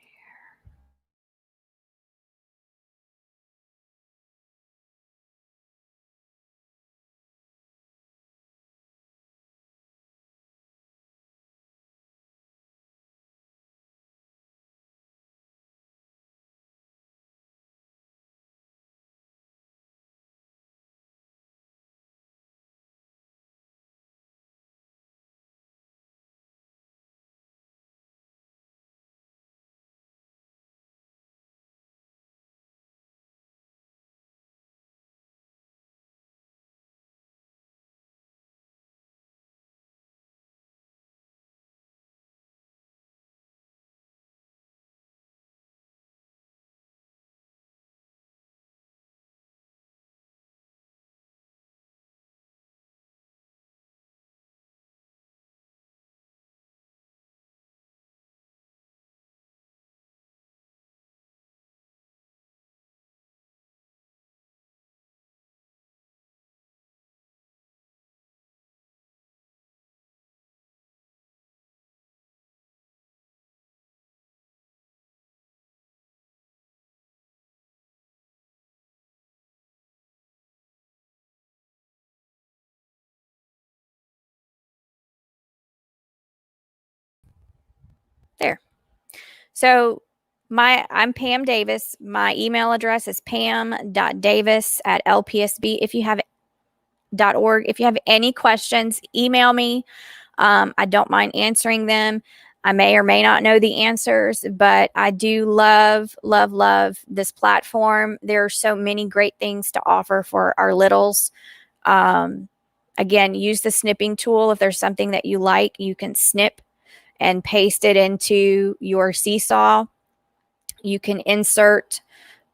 S1: There. So I'm Pam Davis. My email address is pam.davis@lpsb. If you have .org. If you have any questions, email me. I don't mind answering them. I may or may not know the answers, but I do love, love, love this platform. There are so many great things to offer for our littles. Again, use the snipping tool. If there's something that you like, you can snip and paste it into your Seesaw. You can insert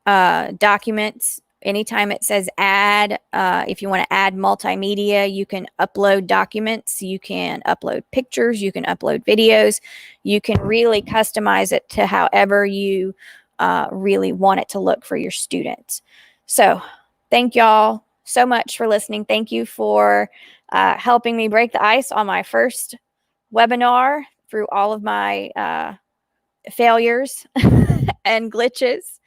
S1: documents. Anytime it says add, if you want to add multimedia, you can upload documents, you can upload pictures, you can upload videos, you can really customize it to however you really want it to look for your students. So thank y'all so much for listening. Thank you for helping me break the ice on my first webinar through all of my failures and glitches.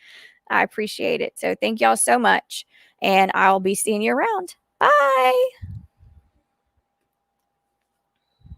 S1: I appreciate it. So thank y'all so much. And I'll be seeing you around. Bye.